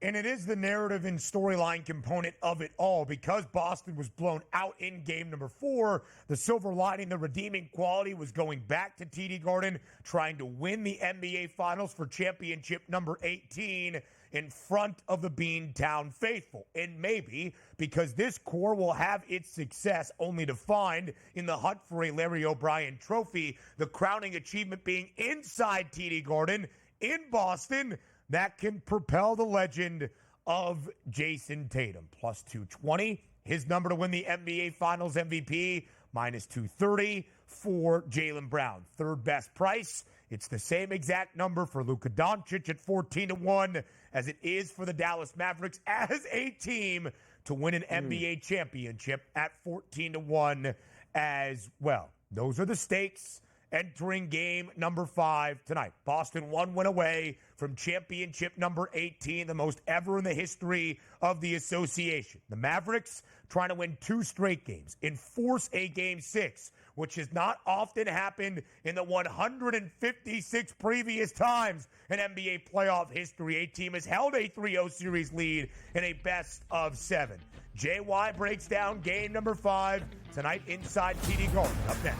And it is the narrative and storyline component of it all. Because Boston was blown out in game number 4, the silver lining, the redeeming quality was going back to TD Garden, trying to win the NBA Finals for championship number 18 in front of the Beantown faithful. And maybe because this core will have its success only to find in the hunt for a Larry O'Brien trophy, the crowning achievement being inside TD Garden in Boston, that can propel the legend of Jason Tatum. Plus 220, his number to win the NBA Finals MVP, minus 230 for Jaylen Brown. Third best price. It's the same exact number for Luka Doncic at 14-1 as it is for the Dallas Mavericks as a team to win an NBA championship at 14-1 as well. Those are the stakes entering game number 5 tonight. Boston 1 win away from championship number 18, the most ever in the history of the association. The Mavericks trying to win 2 straight games, enforce a game 6, which has not often happened in the 156 previous times in NBA playoff history. A team has held a 3-0 series lead in a best of 7. JY breaks down game number 5 tonight inside TD Garden. Up next.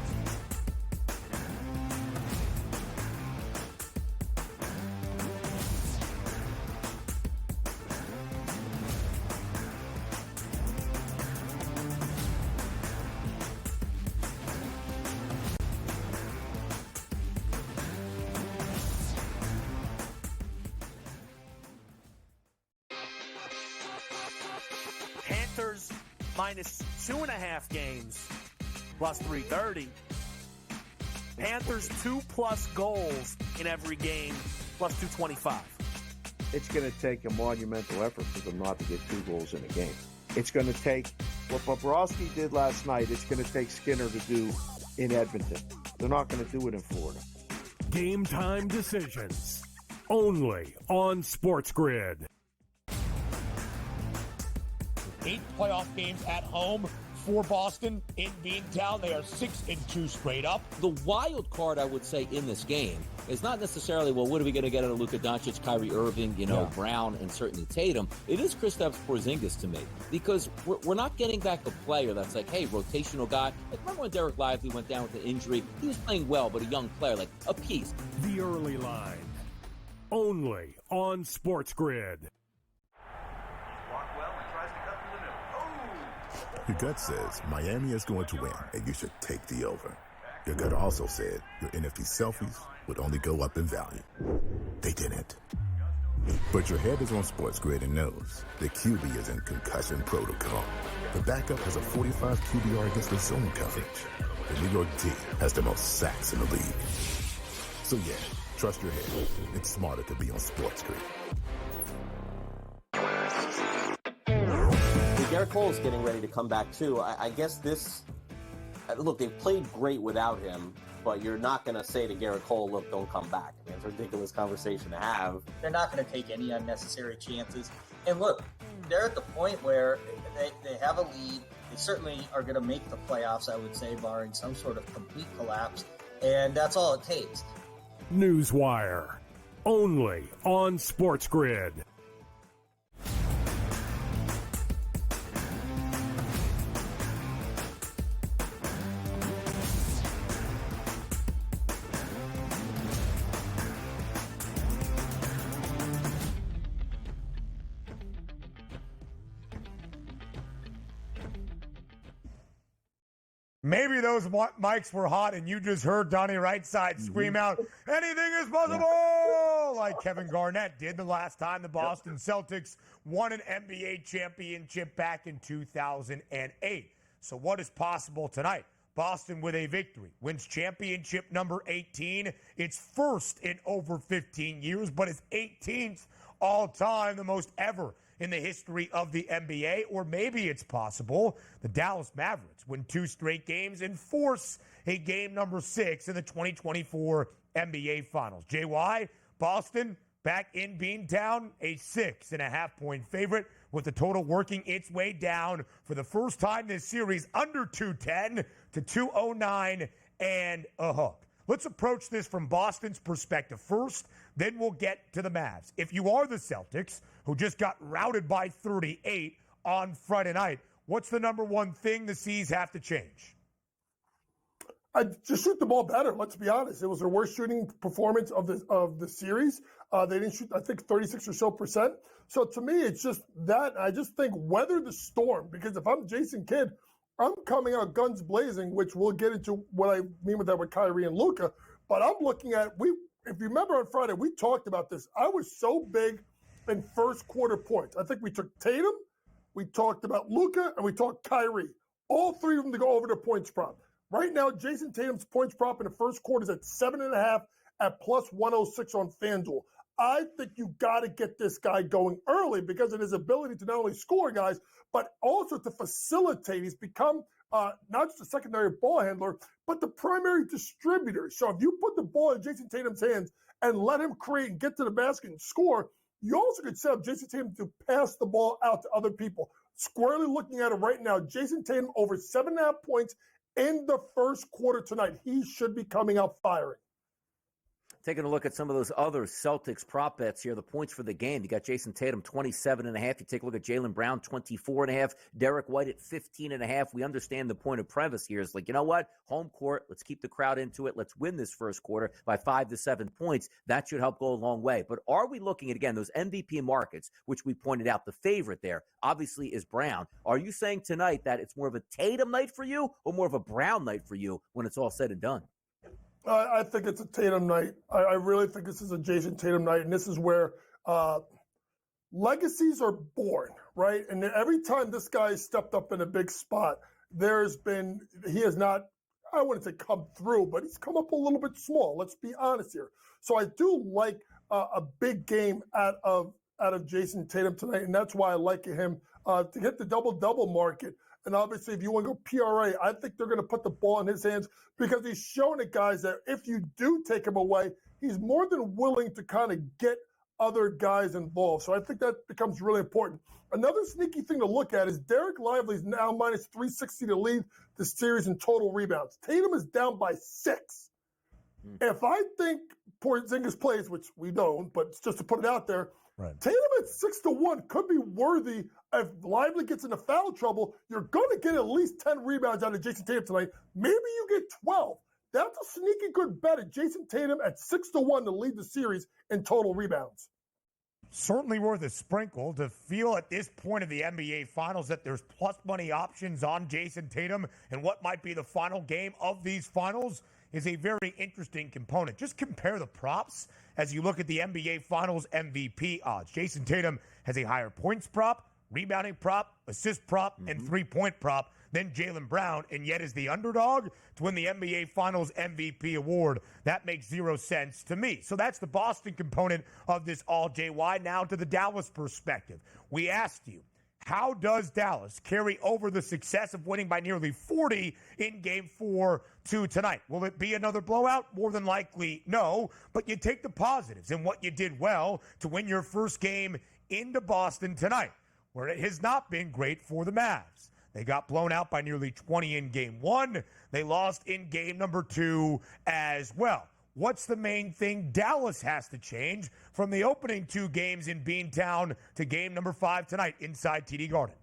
Panthers minus 2.5 games, plus 330. Panthers 2+ goals in every game, plus 225. It's going to take a monumental effort for them not to get 2 goals in a game. It's going to take what Bobrovsky did last night. It's going to take Skinner to do in Edmonton. They're not going to do it in Florida. Game time decisions. Only on SportsGrid. 8 playoff games at home for Boston in Beantown. They are 6-2 straight up. The wild card, I would say, in this game is not necessarily, well, what are we going to get out of Luka Doncic, Kyrie Irving, Brown, and certainly Tatum. It is Kristaps Porzingis to me, because we're not getting back a player that's like, hey, rotational guy. Like, remember when Derek Lively went down with an injury? He was playing well, but a young player, like a piece. The early line. Only on SportsGrid. Your gut says Miami is going to win, and you should take the over. Your gut also said your NFT selfies would only go up in value. They didn't. But your head is on SportsGrid and knows the QB is in concussion protocol. The backup has a 45 QBR against the zone coverage. The New York D has the most sacks in the league. So yeah, trust your head. It's smarter to be on SportsGrid. Garrett Cole's getting ready to come back too. I guess this. Look, they've played great without him, but you're not going to say to Garrett Cole, "Look, don't come back." I mean, it's a ridiculous conversation to have. They're not going to take any unnecessary chances. And look, they're at the point where they have a lead. They certainly are going to make the playoffs, I would say, barring some sort of complete collapse. And that's all it takes. Newswire. Only on SportsGrid. Maybe those mics were hot and you just heard Donnie right side scream out, anything is possible, like Kevin Garnett did the last time the Boston Celtics won an NBA championship back in 2008. So what is possible tonight? Boston with a victory wins championship number 18. It's first in over 15 years, but it's 18th all time, the most ever in the history of the NBA. Or maybe it's possible the Dallas Mavericks win 2 straight games and force a game number 6 in the 2024 NBA Finals. JY, Boston back in Beantown, a 6.5-point favorite with the total working its way down for the first time this series under 210 to 209 and a hook. Let's approach this from Boston's perspective first, then we'll get to the Mavs. If you are the Celtics, who just got routed by 38 on Friday night, what's the number one thing the C's have to change? I just shoot the ball better. Let's be honest. It was their worst shooting performance of the series. They didn't shoot, I think, 36 or so%. So to me, it's just that. I just think weather the storm, because if I'm Jason Kidd, I'm coming out guns blazing, which we'll get into what I mean with that with Kyrie and Luka. But I'm looking at, if you remember on Friday, we talked about this. I was so big in first quarter points. I think we took Tatum, we talked about Luka, and we talked Kyrie. All three of them to go over the points prop. Right now, Jason Tatum's points prop in the first quarter is at 7.5 at plus 106 on FanDuel. I think you got to get this guy going early because of his ability to not only score guys, but also to facilitate. He's become not just a secondary ball handler, but the primary distributor. So if you put the ball in Jason Tatum's hands and let him create and get to the basket and score, you also could set up Jason Tatum to pass the ball out to other people. Squarely looking at it right now, Jason Tatum over 7.5 points in the first quarter tonight. He should be coming out firing. Taking a look at some of those other Celtics prop bets here, the points for the game. You got Jason Tatum, 27.5. You take a look at Jaylen Brown, 24.5. Derek White at 15.5. We understand the point of premise here is like, you know what? Home court, let's keep the crowd into it. Let's win this first quarter by 5 to 7 points. That should help go a long way. But are we looking at, again, those MVP markets, which we pointed out, the favorite there obviously is Brown. Are you saying tonight that it's more of a Tatum night for you or more of a Brown night for you when it's all said and done? I think it's a Tatum night. I really think this is a Jason Tatum night, and this is where legacies are born, right? And every time this guy stepped up in a big spot, he has not, I wouldn't say come through, but he's come up a little bit small. Let's be honest here. So I do like a big game out of Jason Tatum tonight, and that's why I like him to hit the double-double market. And obviously, if you want to go PRA, I think they're going to put the ball in his hands because he's shown it, guys, that if you do take him away, he's more than willing to kind of get other guys involved. So I think that becomes really important. Another sneaky thing to look at is Derek Lively's now minus 360 to lead the series in total rebounds. Tatum is down by 6. If I think Porzingis plays, which we don't, but just to put it out there, right. Tatum at 6-1 could be worthy. If Lively gets into foul trouble, you're going to get at least 10 rebounds out of Jason Tatum tonight. Maybe you get 12. That's a sneaky good bet at Jason Tatum at 6-1 to lead the series in total rebounds. Certainly worth a sprinkle to feel at this point of the NBA Finals that there's plus money options on Jason Tatum and what might be the final game of these finals is a very interesting component. Just compare the props as you look at the NBA Finals MVP odds. Jason Tatum has a higher points prop, rebounding prop, assist prop, and three-point prop than Jaylen Brown, and yet is the underdog to win the NBA Finals MVP award. That makes 0 sense to me. So that's the Boston component of this all JY. Now to the Dallas perspective. We asked you, how does Dallas carry over the success of winning by nearly 40 in Game 4 to tonight? Will it be another blowout? More than likely, no. But you take the positives and what you did well to win your first game into Boston tonight, where it has not been great for the Mavs. They got blown out by nearly 20 in Game 1. They lost in Game number 2 as well. What's the main thing Dallas has to change from the opening 2 games in Beantown to Game number 5 tonight inside TD Garden?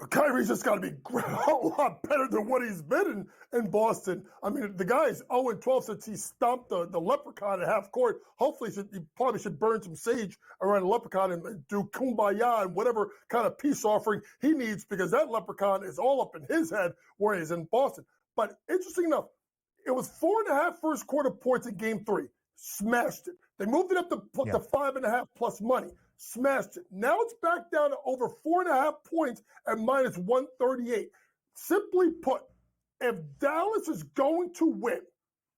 Kyrie's just got to be a lot better than what he's been in Boston. I mean, the guy's 0-12 since he stomped the Leprechaun at half court. Hopefully, he probably should burn some sage around the Leprechaun and do kumbaya and whatever kind of peace offering he needs, because that Leprechaun is all up in his head where he's in Boston. But interesting enough, it was 4.5 first quarter points in Game 3. Smashed it. They moved it up to 5.5 plus money. Smashed it. Now it's back down to over 4.5 points at minus 138. Simply put, if Dallas is going to win,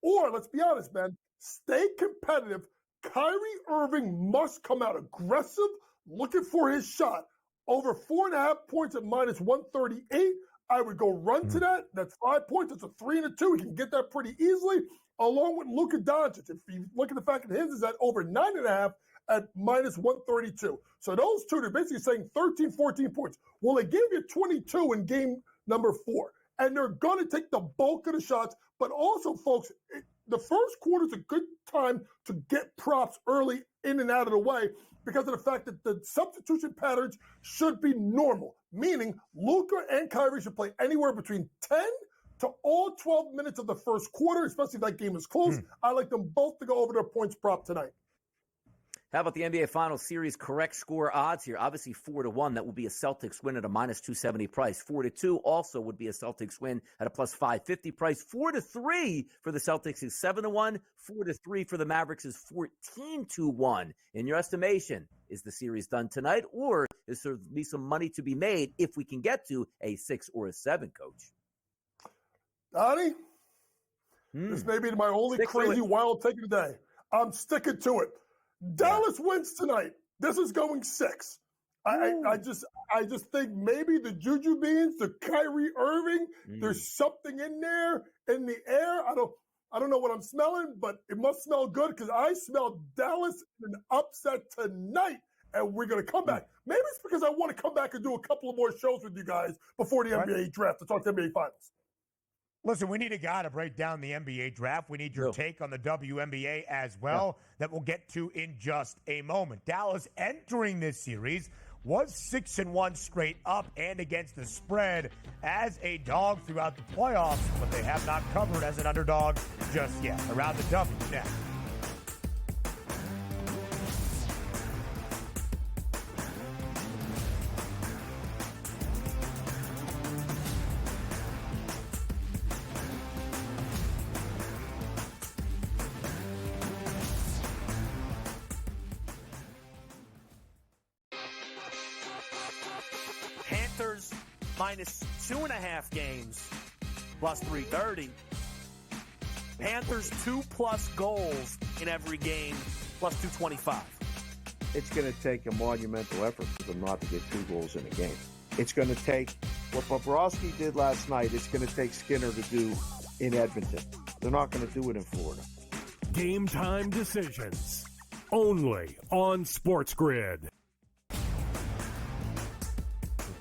or let's be honest, man, stay competitive, Kyrie Irving must come out aggressive, looking for his shot. Over 4.5 points at minus 138. I would go run to that. That's 5 points. It's a 3 and a 2. He can get that pretty easily, along with Luka Doncic. If you look at the fact that his is at over 9.5 at minus 132. So those two, they're basically saying 13, 14 points. Well, they gave you 22 in game number 4, and they're going to take the bulk of the shots. But also, folks, the first quarter is a good time to get props early in and out of the way because of the fact that the substitution patterns should be normal, meaning Luka and Kyrie should play anywhere between 10 to all 12 minutes of the first quarter, especially if that game is close. I like them both to go over their points prop tonight. How about the NBA Finals Series correct score odds here? Obviously 4-1. That will be a Celtics win at a minus 270 price. 4-2 also would be a Celtics win at a plus 550 price. 4-3 for the Celtics is 7-1. 4-3 for the Mavericks is 14-1. In your estimation, is the series done tonight, or is there be some money to be made if we can get to a 6 or a 7, Coach? Donnie, this may be my only crazy wild take of the day. I'm sticking to it. Dallas wins tonight. This is going 6. I just think maybe the Juju Beans, the Kyrie Irving, there's something in there in the air. I don't know what I'm smelling, but it must smell good because I smell Dallas in an upset tonight, and we're going to come back. Maybe it's because I want to come back and do a couple of more shows with you guys before the NBA draft to talk to NBA Finals. Listen, we need a guy to break down the NBA draft. We need your take on the WNBA as well that we'll get to in just a moment. Dallas entering this series was 6-1 straight up and against the spread as a dog throughout the playoffs, but they have not covered as an underdog just yet. Around the W next. Panthers minus 2.5 games, plus 330. Panthers 2+ goals in every game, plus 225. It's going to take a monumental effort for them not to get 2 goals in a game. It's going to take what Bobrovsky did last night. It's going to take Skinner to do in Edmonton. They're not going to do it in Florida. Game time decisions. Only on SportsGrid.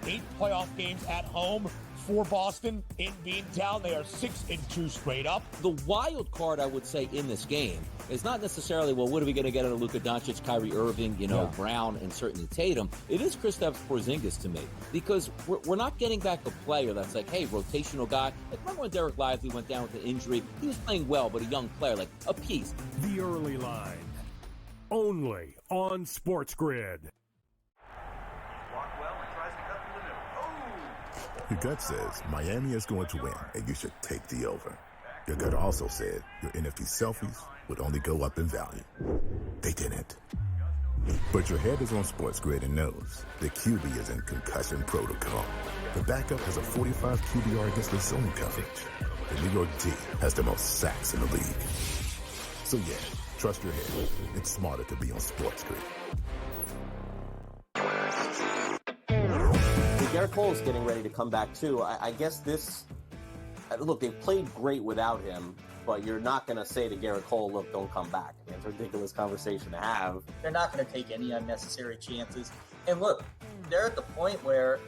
8 playoff games at home for Boston in Beantown. They are 6-2 straight up. The wild card, I would say, in this game is not necessarily, well, what are we going to get out of Luka Doncic, Kyrie Irving, Brown, and certainly Tatum. It is Kristaps Porzingis to me because we're not getting back a player that's like, hey, rotational guy. Like, remember when Derek Lively went down with an injury? He was playing well, but a young player, like a piece. The early line. Only on SportsGrid. Your gut says Miami is going to win, and you should take the over. Your gut also said your NFT selfies would only go up in value. They didn't. But your head is on SportsGrid and knows the QB is in concussion protocol. The backup has a 45 QBR against the zone coverage. The New York D has the most sacks in the league. So yeah, trust your head. It's smarter to be on SportsGrid. Garrett Cole is getting ready to come back too. I guess this. Look, they've played great without him, but you're not going to say to Garrett Cole, "Look, don't come back." I mean, it's a ridiculous conversation to have. They're not going to take any unnecessary chances. And look, they're at the point where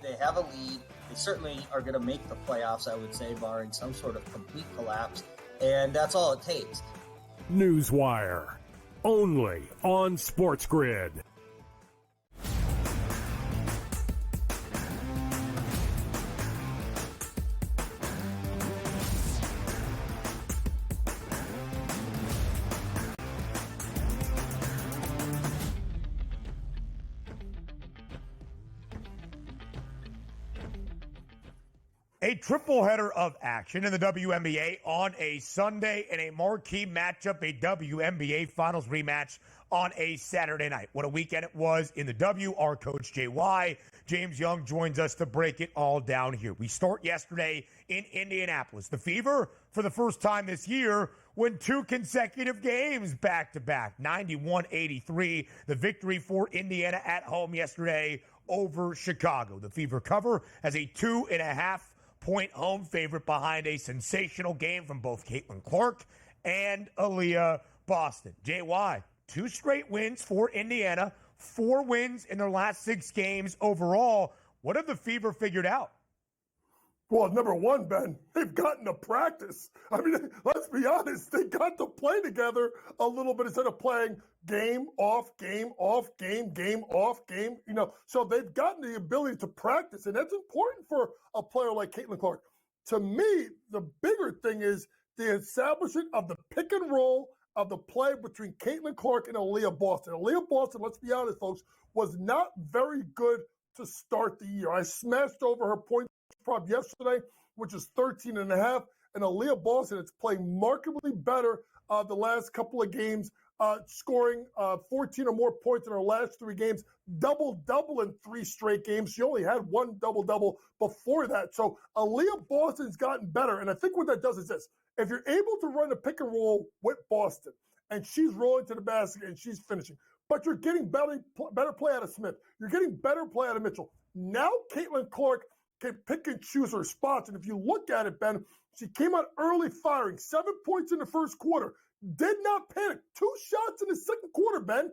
they have a lead. They certainly are going to make the playoffs, I would say, barring some sort of complete collapse. And that's all it takes. Newswire. Only on SportsGrid. A triple header of action in the WNBA on a Sunday and a marquee matchup, a WNBA Finals rematch on a Saturday night. What a weekend it was in the W. Our coach, JY, James Young, joins us to break it all down here. We start yesterday in Indianapolis. The Fever, for the first time this year, win 2 consecutive games back-to-back. 91-83, the victory for Indiana at home yesterday over Chicago. The Fever cover as a 2.5-point home favorite behind a sensational game from both Caitlin Clark and Aaliyah Boston. JY, 2 straight wins for Indiana, 4 wins in their last 6 games overall. What have the Fever figured out? Well, number one, Ben, they've gotten to practice. I mean, let's be honest, they got to play together a little bit instead of playing game off, game off, game off, game. So they've gotten the ability to practice, and that's important for a player like Caitlin Clark. To me, the bigger thing is the establishment of the pick and roll of the play between Caitlin Clark and Aaliyah Boston. Aaliyah Boston, let's be honest, folks, was not very good to start the year. I smashed over her point prop yesterday, which is 13.5, and Aaliyah Boston has played markedly better the last couple of games, scoring 14 or more points in her last 3 games, double-double in 3 straight games. She only had 1 double-double before that. So Aaliyah Boston's gotten better, and I think what that does is this. If you're able to run a pick and roll with Boston, and she's rolling to the basket and she's finishing, but you're getting better play out of Smith, you're getting better play out of Mitchell. Now Caitlin Clark can pick and choose her spots. And if you look at it, Ben, she came out early firing, 7 points in the first quarter, did not panic, 2 shots in the second quarter, Ben,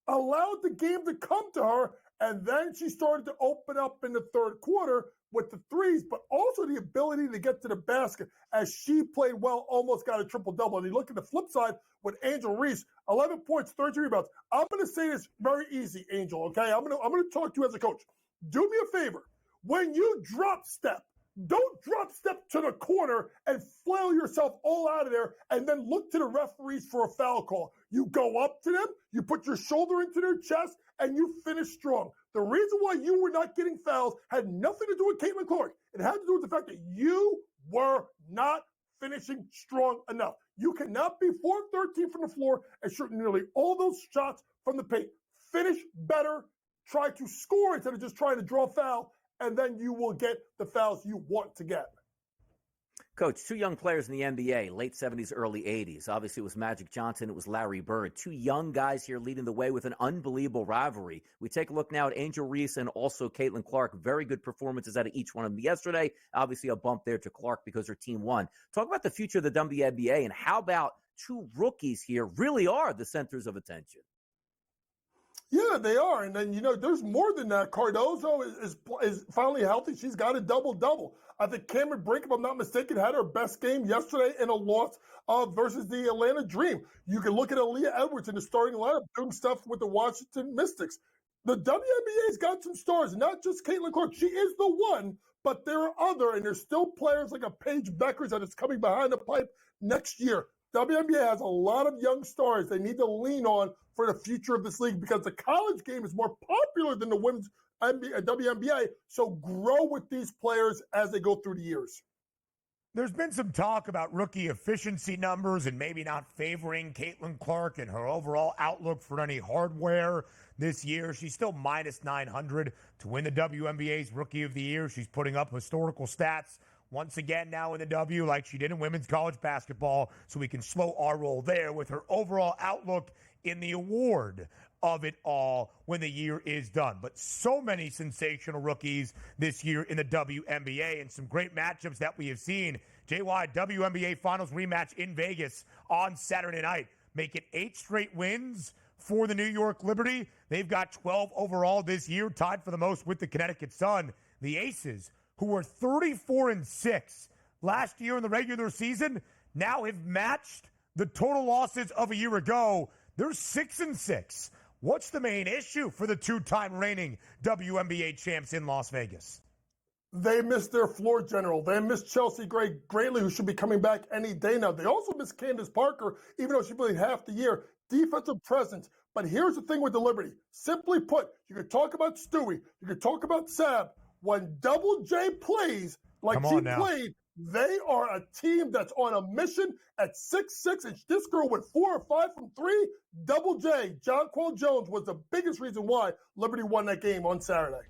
allowed the game to come to her, and then she started to open up in the third quarter with the threes, but also the ability to get to the basket as she played well, almost got a triple-double. And you look at the flip side with Angel Reese, 11 points, 13 rebounds. I'm going to say this very easy, Angel, okay? I'm going to talk to you as a coach. Do me a favor. When you drop step, don't drop step to the corner and flail yourself all out of there and then look to the referees for a foul call. You go up to them, you put your shoulder into their chest, and you finish strong. The reason why you were not getting fouls had nothing to do with Caitlin Clark. It had to do with the fact that you were not finishing strong enough. You cannot be 4-13 from the floor and shoot nearly all those shots from the paint. Finish better, try to score instead of just trying to draw foul, and then you will get the fouls you want to get. Coach, 2 young players in the NBA, late 70s, early 80s. Obviously, it was Magic Johnson. It was Larry Bird. 2 young guys here leading the way with an unbelievable rivalry. We take a look now at Angel Reese and also Caitlin Clark. Very good performances out of each one of them yesterday. Obviously, a bump there to Clark because her team won. Talk about the future of the WNBA and how about 2 rookies here really are the centers of attention. Yeah, they are. And then, there's more than that. Cardozo is finally healthy. She's got a double-double. I think Cameron Brink, if I'm not mistaken, had her best game yesterday in a loss versus the Atlanta Dream. You can look at Aaliyah Edwards in the starting lineup doing stuff with the Washington Mystics. The WNBA's got some stars, not just Caitlin Clark. She is the one, but there are other, and there's still players like a Paige Beckers that is coming behind the pipe next year. WNBA has a lot of young stars they need to lean on for the future of this league because the college game is more popular than the women's WNBA. So grow with these players as they go through the years. There's been some talk about rookie efficiency numbers and maybe not favoring Caitlin Clark and her overall outlook for any hardware this year. She's still minus 900 to win the WNBA's Rookie of the Year. She's putting up historical stats once again now in the W like she did in women's college basketball, so we can slow our roll there with her overall outlook in the award of it all when the year is done. But so many sensational rookies this year in the WNBA and some great matchups that we have seen. JY, WNBA Finals rematch in Vegas on Saturday night. Make it 8 straight wins for the New York Liberty. They've got 12 overall this year, tied for the most with the Connecticut Sun. The Aces, who were 34-6 last year in the regular season, now have matched the total losses of a year ago. They're 6-6. What's the main issue for the 2-time reigning WNBA champs in Las Vegas? They missed their floor general. They missed Chelsea Gray-Greatly, who should be coming back any day now. They also missed Candace Parker, even though she played half the year. Defensive presence. But here's the thing with the Liberty. Simply put, you could talk about Stewie. You could talk about Sab. When Double J plays like she played, they are a team that's on a mission at 6'6", and this girl went 4 or 5 from 3. Double J, Jonquel Jones, was the biggest reason why Liberty won that game on Saturday.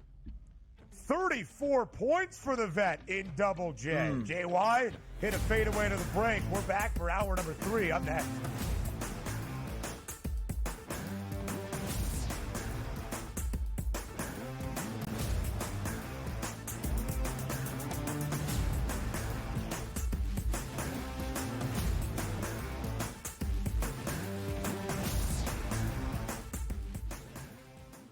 34 points for the vet in Double J. JY hit a fadeaway to the break. We're back for hour number 3. Up next.